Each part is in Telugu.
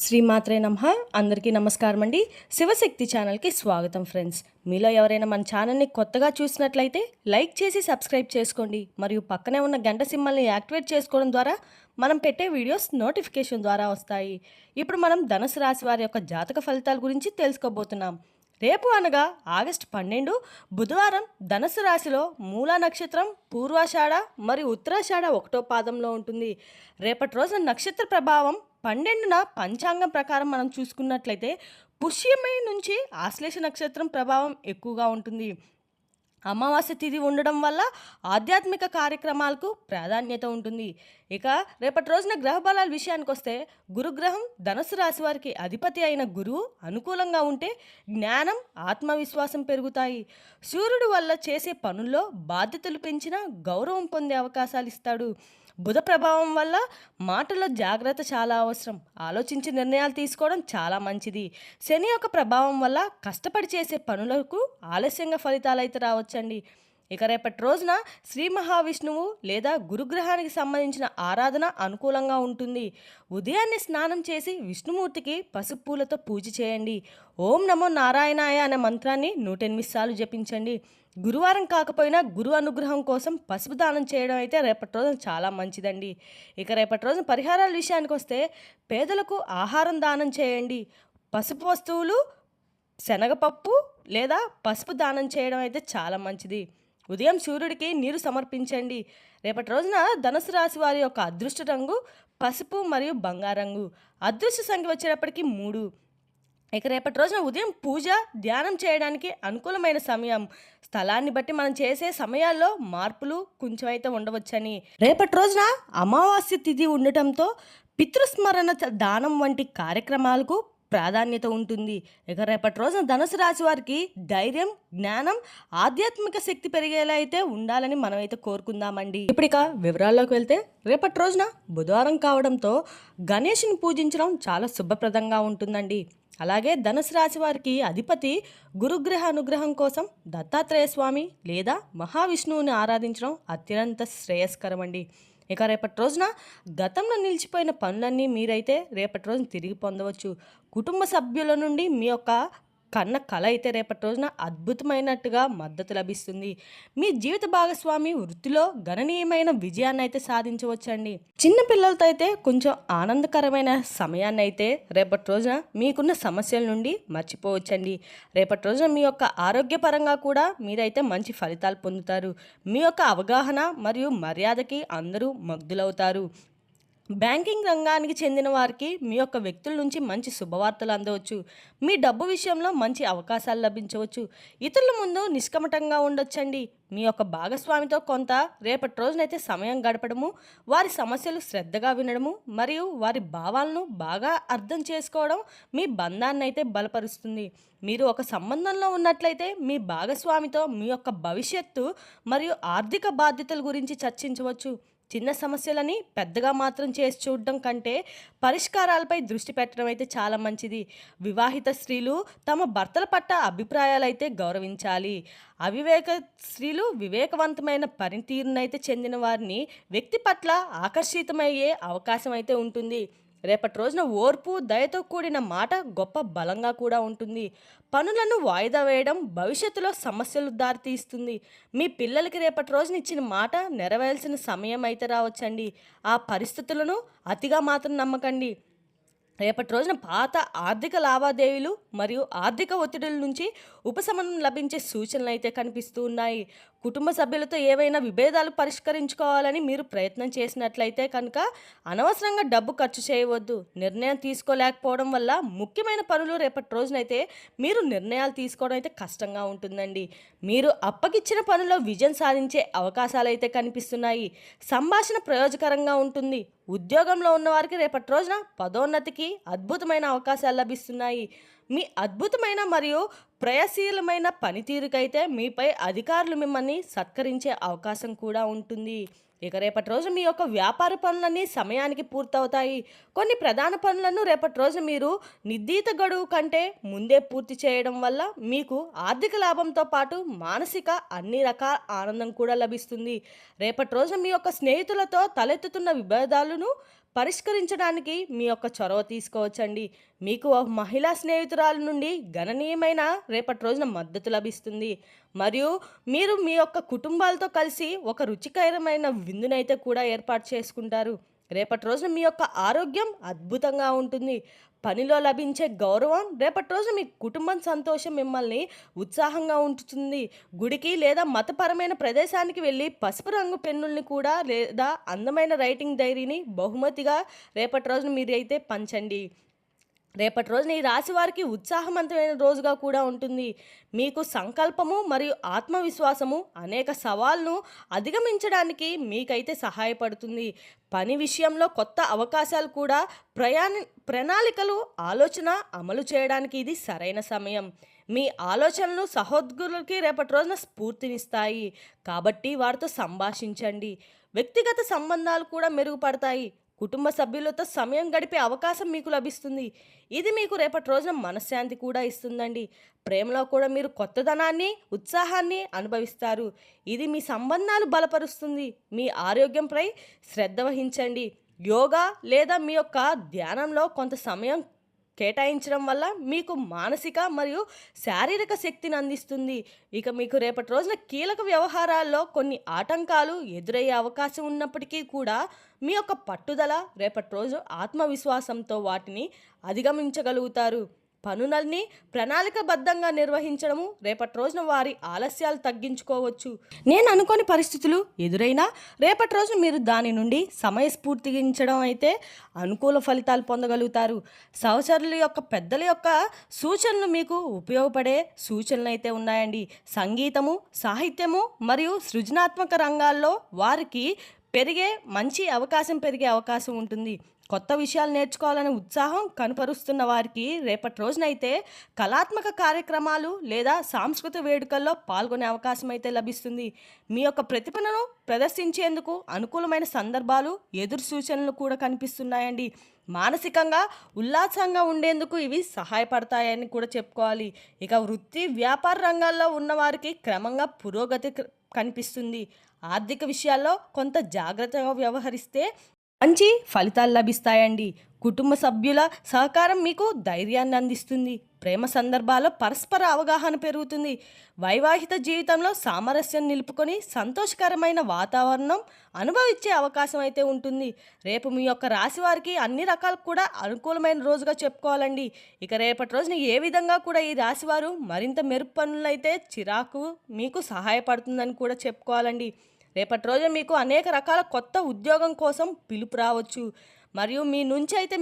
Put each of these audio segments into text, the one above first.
శ్రీమాత్రే నమః. అందరికీ నమస్కారం అండి. శివశక్తి ఛానల్కి స్వాగతం ఫ్రెండ్స్. మీలో ఎవరైనా మన ఛానల్ని కొత్తగా చూసినట్లయితే లైక్ చేసి సబ్స్క్రైబ్ చేసుకోండి. మరియు పక్కనే ఉన్న గంట సింబల్ని యాక్టివేట్ చేసుకోవడం ద్వారా మనం పెట్టే వీడియోస్ నోటిఫికేషన్ ద్వారా వస్తాయి. ఇప్పుడు మనం ధనుసు రాశి వారి యొక్క జాతక ఫలితాల గురించి తెలుసుకోబోతున్నాం. రేపు అనగా ఆగస్టు 12 బుధవారం ధనుసు రాశిలో మూలా నక్షత్రం, పూర్వాషాఢ మరియు ఉత్తరాషాఢ 1వ పాదంలో ఉంటుంది. రేపటి రోజున నక్షత్ర ప్రభావం 12న పంచాంగం ప్రకారం మనం చూసుకున్నట్లయితే పుష్యమి నుంచి ఆశ్లేష నక్షత్రం ప్రభావం ఎక్కువగా ఉంటుంది. అమావాస్య తిథి ఉండడం వల్ల ఆధ్యాత్మిక కార్యక్రమాలకు ప్రాధాన్యత ఉంటుంది. ఇక రేపటి రోజున గ్రహ బలాల విషయానికి వస్తే గురుగ్రహం ధనుసు రాశి వారికి అధిపతి అయిన గురువు అనుకూలంగా ఉంటే జ్ఞానం, ఆత్మవిశ్వాసం పెరుగుతాయి. సూర్యుడు వల్ల చేసే పనుల్లో బాధ్యతలు పెంచిన గౌరవం పొందే అవకాశాలు ఇస్తాడు. బుధ ప్రభావం వల్ల మాటల్లో జాగ్రత్త చాలా అవసరం. ఆలోచించి నిర్ణయాలు తీసుకోవడం చాలా మంచిది. శని యొక్క ప్రభావం వల్ల కష్టపడి చేసే పనులకు ఆలస్యంగా ఫలితాలు అయితే రావచ్చండి. ఇక రేపటి రోజున శ్రీ మహావిష్ణువు లేదా గురుగ్రహానికి సంబంధించిన ఆరాధన అనుకూలంగా ఉంటుంది. ఉదయాన్నే స్నానం చేసి విష్ణుమూర్తికి పసుపు పూలతో పూజ చేయండి. ఓం నమో నారాయణాయ అనే మంత్రాన్ని 108 సార్లు జపించండి. గురువారం కాకపోయినా గురు అనుగ్రహం కోసం పసుపు దానం చేయడం అయితే రేపటి రోజున చాలా మంచిదండి. ఇక రేపటి రోజున పరిహారాల విషయానికి వస్తే పేదలకు ఆహారం దానం చేయండి. పసుపు వస్తువులు, శనగపప్పు లేదా పసుపు దానం చేయడం అయితే చాలా మంచిది. ఉదయం సూర్యుడికి నీరు సమర్పించండి. రేపటి రోజున ధనుసు రాశి వారి యొక్క అదృష్ట రంగు పసుపు మరియు బంగారంగు. అదృష్ట సంఖ్య వచ్చేటప్పటికి 3. ఇక రేపటి రోజున ఉదయం పూజ, ధ్యానం చేయడానికి అనుకూలమైన సమయం. స్థలాన్ని బట్టి మనం చేసే సమయాల్లో మార్పులు కొంచెం అయితే ఉండవచ్చని. రేపటి రోజున అమావాస్య తిథి ఉండటంతో పితృస్మరణ దానం వంటి కార్యక్రమాలకు ప్రాధాన్యత ఉంటుంది. ఇక రేపటి రోజున ధనుసు రాశి వారికి ధైర్యం, జ్ఞానం, ఆధ్యాత్మిక శక్తి పెరిగేలా అయితే ఉండాలని మనమైతే కోరుకుందామండి. ఇప్పుడు ఇక వివరాల్లోకి వెళ్తే రేపటి రోజున బుధవారం కావడంతో గణేషుని పూజించడం చాలా శుభప్రదంగా ఉంటుందండి. అలాగే ధనుసు రాశి వారికి అధిపతి గురుగ్రహ అనుగ్రహం కోసం దత్తాత్రేయ స్వామి లేదా మహావిష్ణువుని ఆరాధించడం అత్యంత శ్రేయస్కరం అండి. ఇక రేపటి రోజున గతంలో నిలిచిపోయిన పనులన్నీ మీరైతే రేపటి రోజున తిరిగి పొందవచ్చు. కుటుంబ సభ్యుల నుండి మీ యొక్క కళ అయితే రేపటి రోజున అద్భుతమైనట్టుగా మద్దతు లభిస్తుంది. మీ జీవిత భాగస్వామి వృత్తిలో గణనీయమైన విజయాన్ని అయితే సాధించవచ్చండి. చిన్న పిల్లలతో అయితే కొంచెం ఆనందకరమైన సమయాన్ని అయితే రేపటి రోజున మీకున్న సమస్యల నుండి మర్చిపోవచ్చండి. రేపటి రోజున మీ యొక్క ఆరోగ్యపరంగా కూడా మీరైతే మంచి ఫలితాలు పొందుతారు. మీ యొక్క అవగాహన మరియు మర్యాదకి అందరూ ముగ్ధులవుతారు. బ్యాంకింగ్ రంగానికి చెందిన వారికి మీ యొక్క వ్యక్తుల నుంచి మంచి శుభవార్తలు అందవచ్చు. మీ డబ్బు విషయంలో మంచి అవకాశాలు లభించవచ్చు. ఇతరుల ముందు నిష్కమటంగా ఉండొచ్చండి. మీ యొక్క భాగస్వామితో కొంత రేపటి రోజునైతే సమయం గడపడము, వారి సమస్యలు శ్రద్ధగా వినడము మరియు వారి భావాలను బాగా అర్థం చేసుకోవడం మీ బంధాన్ని అయితే బలపరుస్తుంది. మీరు ఒక సంబంధంలో ఉన్నట్లయితే మీ భాగస్వామితో మీ యొక్క భవిష్యత్తు మరియు ఆర్థిక బాధ్యతల గురించి చర్చించవచ్చు. చిన్న సమస్యలని పెద్దగా మాత్రం చేసి చూడడం కంటే పరిష్కారాలపై దృష్టి పెట్టడం అయితే చాలా మంచిది. వివాహిత స్త్రీలు తమ భర్తల పట్ల అభిప్రాయాలు అయితే గౌరవించాలి. అవివేక స్త్రీలు వివేకవంతమైన పనితీరునైతే చెందిన వారిని వ్యక్తి పట్ల ఆకర్షితమయ్యే అవకాశం అయితే ఉంటుంది. రేపటి రోజున ఓర్పు, దయతో కూడిన మాట గొప్ప బలంగా కూడా ఉంటుంది. పనులను వాయిదా వేయడం భవిష్యత్తులో సమస్యలు దారితీస్తుంది. మీ పిల్లలకి రేపటి రోజున ఇచ్చిన మాట నెరవేర్చిన సమయం అయితే రావచ్చండి. ఆ పరిస్థితులను అతిగా మాత్రం నమ్మకండి. రేపటి రోజున పాత ఆర్థిక లావాదేవీలు మరియు ఆర్థిక ఒత్తిడుల నుంచి ఉపశమనం లభించే సూచనలు అయితే కనిపిస్తూ ఉన్నాయి. కుటుంబ సభ్యులతో ఏవైనా విభేదాలు పరిష్కరించుకోవాలని మీరు ప్రయత్నం చేసినట్లయితే కనుక అనవసరంగా డబ్బు ఖర్చు చేయవద్దు. నిర్ణయం తీసుకోలేకపోవడం వల్ల ముఖ్యమైన పనులు రేపటి రోజునైతే మీరు నిర్ణయాలు తీసుకోవడం అయితే కష్టంగా ఉంటుందండి. మీరు అప్పగిచ్చిన పనుల్లో విజయం సాధించే అవకాశాలు అయితే కనిపిస్తున్నాయి. సంభాషణ ప్రయోజకరంగా ఉంటుంది. ఉద్యోగంలో ఉన్నవారికి రేపటి రోజున పదోన్నతికి అద్భుతమైన అవకాశాలు లభిస్తున్నాయి. మీ అద్భుతమైన మరియు ప్రయశీలమైన పనితీరుకైతే మీపై అధికారులు మిమ్మల్ని సత్కరించే అవకాశం కూడా ఉంటుంది. ఇక రేపటి రోజు మీ యొక్క వ్యాపార పనులన్నీ సమయానికి పూర్తవుతాయి. కొన్ని ప్రధాన పనులను రేపటి రోజు మీరు నిర్ణీత గడువు కంటే ముందే పూర్తి చేయడం వల్ల మీకు ఆర్థిక లాభంతో పాటు మానసిక అన్ని రకాల ఆనందం కూడా లభిస్తుంది. రేపటి రోజు మీ యొక్క స్నేహితులతో తలెత్తుతున్న విభేదాలను పరిష్కరించడానికి మీ యొక్క చొరవ తీసుకోవచ్చండి. మీకు ఒక మహిళా స్నేహితురాల నుండి గణనీయమైన రేపటి రోజున మద్దతు లభిస్తుంది. మరియు మీరు మీ యొక్క కుటుంబాలతో కలిసి ఒక రుచికరమైన విందునైతే కూడా ఏర్పాటు చేసుకుంటారు. రేపటి రోజున మీ యొక్క ఆరోగ్యం అద్భుతంగా ఉంటుంది. పనిలో లభించే గౌరవం రేపటి రోజు మీ కుటుంబం సంతోషం మిమ్మల్ని ఉత్సాహంగా ఉంచుతుంది. గుడికి లేదా మతపరమైన ప్రదేశానికి వెళ్ళి పసుపు రంగు పెన్నుల్ని కూడా లేదా అందమైన రైటింగ్ డైరీని బహుమతిగా రేపటి రోజున మీరైతే పంచండి. రేపటి రోజున ఈ రాశి వారికి ఉత్సాహవంతమైన రోజుగా కూడా ఉంటుంది. మీకు సంకల్పము మరియు ఆత్మవిశ్వాసము అనేక సవాళ్ళను అధిగమించడానికి మీకైతే సహాయపడుతుంది. పని విషయంలో కొత్త అవకాశాలు కూడా ప్రణాళికలు ఆలోచన అమలు చేయడానికి ఇది సరైన సమయం. మీ ఆలోచనలు సహోద్యోగులకి రేపటి రోజున స్ఫూర్తినిస్తాయి. కాబట్టి వారితో సంభాషించండి. వ్యక్తిగత సంబంధాలు కూడా మెరుగుపడతాయి. కుటుంబ సభ్యులతో సమయం గడిపే అవకాశం మీకు లభిస్తుంది. ఇది మీకు రేపటి రోజున మనశ్శాంతి కూడా ఇస్తుందండి. ప్రేమలో కూడా మీరు కొత్తదనాన్ని ఉత్సాహాన్ని అనుభవిస్తారు. ఇది మీ సంబంధాలు బలపరుస్తుంది. మీ ఆరోగ్యంపై శ్రద్ధ వహించండి. యోగా లేదా మీ యొక్క ధ్యానంలో కొంత సమయం కేటాయించడం వల్ల మీకు మానసిక మరియు శారీరక శక్తిని అందిస్తుంది. ఇక మీకు రేపటి రోజున కీలక వ్యవహారాల్లో కొన్ని ఆటంకాలు ఎదురయ్యే అవకాశం ఉన్నప్పటికీ కూడా మీ యొక్క పట్టుదల రేపటి రోజు ఆత్మవిశ్వాసంతో వాటిని అధిగమించగలుగుతారు. పనులన్నీ ప్రణాళికబద్ధంగా నిర్వహించడము రేపటి రోజున వారి ఆలస్యాలు తగ్గించుకోవచ్చు. నేను అనుకోని పరిస్థితులు ఎదురైనా రేపటి రోజు మీరు దాని నుండి సమయస్ఫూర్తించడం అయితే అనుకూల ఫలితాలు పొందగలుగుతారు. సహచరుల యొక్క పెద్దల యొక్క సూచనలు మీకు ఉపయోగపడే సూచనలు అయితే ఉన్నాయండి. సంగీతము, సాహిత్యము మరియు సృజనాత్మక రంగాల్లో వారికి మంచి అవకాశం పెరిగే అవకాశం ఉంటుంది. కొత్త విషయాలు నేర్చుకోవాలనే ఉత్సాహం కనపరుస్తున్న వారికి రేపటి రోజునైతే కళాత్మక కార్యక్రమాలు లేదా సాంస్కృతిక వేడుకల్లో పాల్గొనే అవకాశం అయితే లభిస్తుంది. మీ యొక్క ప్రతిభను ప్రదర్శించేందుకు అనుకూలమైన సందర్భాలు ఎదురు సూచనలు కూడా కనిపిస్తున్నాయండి. మానసికంగా ఉల్లాసంగా ఉండేందుకు ఇవి సహాయపడతాయని కూడా చెప్పుకోవాలి. ఇక వృత్తి వ్యాపార రంగాల్లో ఉన్నవారికి క్రమంగా పురోగతి కనిపిస్తుంది. ఆర్థిక విషయాల్లో కొంత జాగ్రత్తగా వ్యవహరిస్తే మంచి ఫలితాలు లభిస్తాయండి. కుటుంబ సభ్యుల సహకారం మీకు ధైర్యాన్ని అందిస్తుంది. ప్రేమ సందర్భాల్లో పరస్పర అవగాహన పెరుగుతుంది. వైవాహిక జీవితంలో సామరస్యం నిలుపుకొని సంతోషకరమైన వాతావరణం అనుభవించే అవకాశం అయితే ఉంటుంది. రేపు మీ యొక్క రాశి వారికి అన్ని రకాలకు కూడా అనుకూలమైన రోజుగా చెప్పుకోవాలండి. ఇక రేపటి రోజున ఏ విధంగా కూడా ఈ రాశివారు మరింత మెరుపు పనులైతే చిరాకు మీకు సహాయపడుతుందని కూడా చెప్పుకోవాలండి. రేపటి రోజు మీకు అనేక రకాల కొత్త ఉద్యోగం కోసం పిలుపు రావచ్చు. మరియు మీ నుంచి అయితే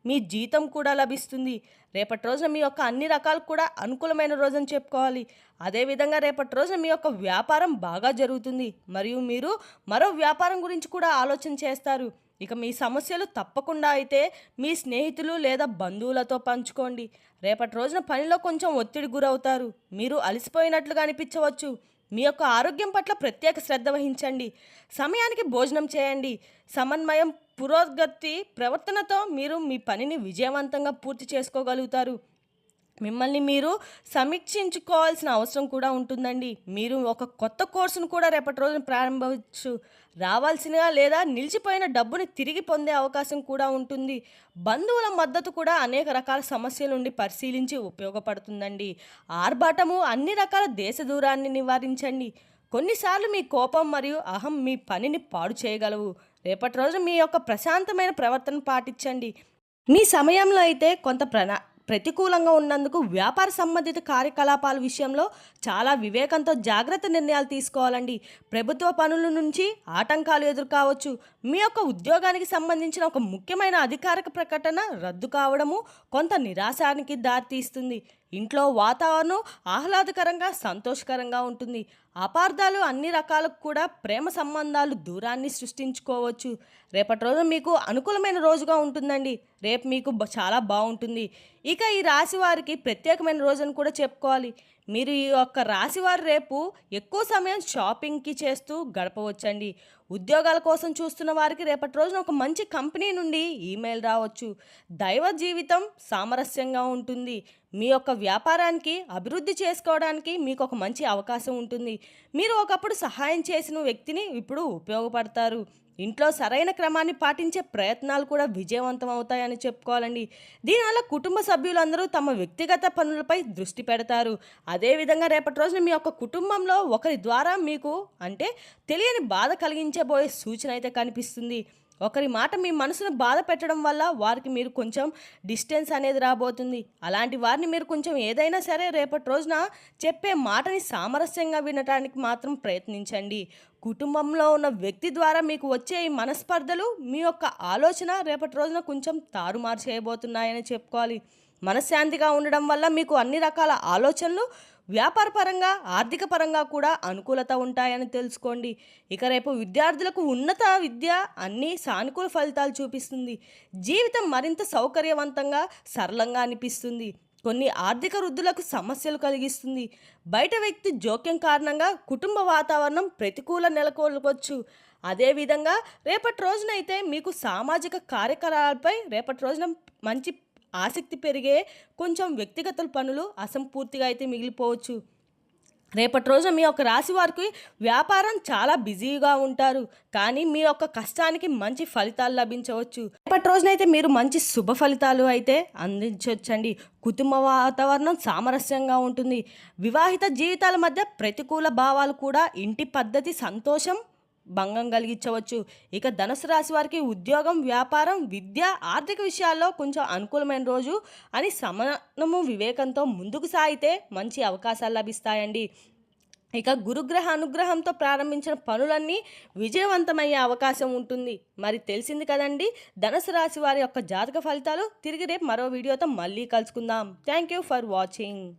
మీ జీతం కూడా లభిస్తుంది. రేపటి రోజున మీ యొక్క అన్ని రకాలు కూడా అనుకూలమైన రోజని చెప్పుకోవాలి. అదేవిధంగా రేపటి రోజున మీ యొక్క వ్యాపారం బాగా జరుగుతుంది. మరియు మీరు మరో వ్యాపారం గురించి కూడా ఆలోచన చేస్తారు. ఇక మీ సమస్యలు తప్పకుండా అయితే మీ స్నేహితులు లేదా బంధువులతో పంచుకోండి. రేపటి రోజున పనిలో కొంచెం ఒత్తిడి గురవుతారు. మీరు అలసిపోయినట్లుగా అనిపించవచ్చు. మీ యొక్క ఆరోగ్యం పట్ల ప్రత్యేక శ్రద్ధ వహించండి. సమయానికి భోజనం చేయండి. సమన్వయం పురోగతి ప్రవర్తనతో మీరు మీ పనిని విజయవంతంగా పూర్తి చేసుకోగలుగుతారు. మిమ్మల్ని మీరు సమీక్షించుకోవాల్సిన అవసరం కూడా ఉంటుందండి. మీరు ఒక కొత్త కోర్సును కూడా రేపటి రోజున ప్రారంభించవచ్చు. రావాల్సిన లేదా నిలిచిపోయిన డబ్బుని తిరిగి పొందే అవకాశం కూడా ఉంటుంది. బంధువుల మద్దతు కూడా అనేక రకాల సమస్యల నుండి పరిశీలించి ఉపయోగపడుతుందండి. ఆర్భాటము అన్ని రకాల దేశ దూరాన్ని నివారించండి. కొన్నిసార్లు మీ కోపం మరియు అహం మీ పనిని పాడు చేయగలవు. రేపటి రోజు మీ యొక్క ప్రశాంతమైన ప్రవర్తన పాటించండి. మీ సమయంలో అయితే కొంత ప్రతికూలంగా ఉన్నందుకు వ్యాపార సంబంధిత కార్యకలాపాల విషయంలో చాలా వివేకంతో జాగ్రత్త నిర్ణయాలు తీసుకోవాలండి. ప్రభుత్వ పనుల నుంచి ఆటంకాలు ఎదుర్కోవచ్చు. మీ యొక్క ఉద్యోగానికి సంబంధించిన ఒక ముఖ్యమైన అధికారిక ప్రకటన రద్దు కావడము కొంత నిరాశానికి దారితీస్తుంది. ఇంట్లో వాతావరణం ఆహ్లాదకరంగా సంతోషకరంగా ఉంటుంది. అపార్థాలు అన్ని రకాలకు కూడా ప్రేమ సంబంధాలు దూరాన్ని సృష్టించుకోవచ్చు. రేపటి రోజు మీకు అనుకూలమైన రోజుగా ఉంటుందండి. రేపు మీకు చాలా బాగుంటుంది. ఇక ఈ రాశి వారికి ప్రత్యేకమైన రోజుని కూడా చెప్పుకోవాలి. మీరు ఈ యొక్క రాశివారు రేపు ఎక్కువ సమయం షాపింగ్కి చేస్తూ గడపవచ్చండి. ఉద్యోగాల కోసం చూస్తున్న వారికి రేపటి రోజున ఒక మంచి కంపెనీ నుండి ఈమెయిల్ రావచ్చు. దైవ జీవితం సామరస్యంగా ఉంటుంది. మీ యొక్క వ్యాపారానికి అభివృద్ధి చేసుకోవడానికి మీకు ఒక మంచి అవకాశం ఉంటుంది. మీరు ఒకప్పుడు సహాయం చేసిన వ్యక్తిని ఇప్పుడు ఉపయోగపడతారు. ఇంట్లో సరైన క్రమాన్ని పాటించే ప్రయత్నాలు కూడా విజయవంతం అవుతాయని చెప్పుకోవాలండి. దీనివల్ల కుటుంబ సభ్యులందరూ తమ వ్యక్తిగత పనులపై దృష్టి పెడతారు. అదేవిధంగా రేపటి రోజున మీ యొక్క కుటుంబంలో ఒకరి ద్వారా మీకు అంటే తెలియని బాధ కలిగించబోయే సూచన అయితే కనిపిస్తుంది. ఒకరి మాట మీ మనసును బాధ పెట్టడం వల్ల వారికి మీరు కొంచెం డిస్టెన్స్ అనేది రాబోతుంది. అలాంటి వారిని మీరు కొంచెం ఏదైనా సరే రేపటి రోజున చెప్పే మాటని సామరస్యంగా వినటానికి మాత్రం ప్రయత్నించండి. కుటుంబంలో ఉన్న వ్యక్తి ద్వారా మీకు వచ్చే ఈ మనస్పర్ధలు మీ యొక్క ఆలోచన రేపటి రోజున కొంచెం తారుమారు చేయబోతున్నాయని చెప్పుకోవాలి. మనశ్శాంతిగా ఉండడం వల్ల మీకు అన్ని రకాల ఆలోచనలు వ్యాపారపరంగా ఆర్థిక పరంగా కూడా అనుకూలత ఉంటాయని తెలుసుకోండి. ఇక రేపు విద్యార్థులకు ఉన్నత విద్య అన్ని సానుకూల ఫలితాలు చూపిస్తుంది. జీవితం మరింత సౌకర్యవంతంగా సరళంగా అనిపిస్తుంది. కొన్ని ఆర్థిక వృద్ధులకు సమస్యలు కలిగిస్తుంది. బయట వ్యక్తి జోక్యం కారణంగా కుటుంబ వాతావరణం ప్రతికూల నెలకొల్పవచ్చు. అదేవిధంగా రేపటి రోజునైతే మీకు సామాజిక కార్యకలాపాలపై రేపటి రోజున మంచి ఆసక్తి పెరిగే కొంచెం వ్యక్తిగత పనులు అసంపూర్తిగా అయితే మిగిలిపోవచ్చు. రేపటి రోజున మీ యొక్క రాశి వారికి వ్యాపారం చాలా బిజీగా ఉంటారు, కానీ మీ యొక్క కష్టానికి మంచి ఫలితాలు లభించవచ్చు. రేపటి రోజునైతే మీరు మంచి శుభ ఫలితాలు అయితే అందించవచ్చండి. కుటుంబ వాతావరణం సామరస్యంగా ఉంటుంది. వివాహిత జీవితాల మధ్య ప్రతికూల భావాలు కూడా ఇంటి పద్ధతి సంతోషం భంగం కలిగించవచ్చు. ఇక ధనుసు రాశి వారికి ఉద్యోగం, వ్యాపారం, విద్య, ఆర్థిక విషయాల్లో కొంచెం అనుకూలమైన రోజు అని సమనము వివేకంతో ముందుకు సాగితే మంచి అవకాశాలు లభిస్తాయండి. ఇక గురుగ్రహ అనుగ్రహంతో ప్రారంభించిన పనులన్నీ విజయవంతమయ్యే అవకాశం ఉంటుంది. మరి తెలిసింది కదండి ధనుసు రాశి వారి యొక్క జాతక ఫలితాలు. తిరిగి రేపు మరో వీడియోతో మళ్ళీ కలుసుకుందాం. Thank you for watching.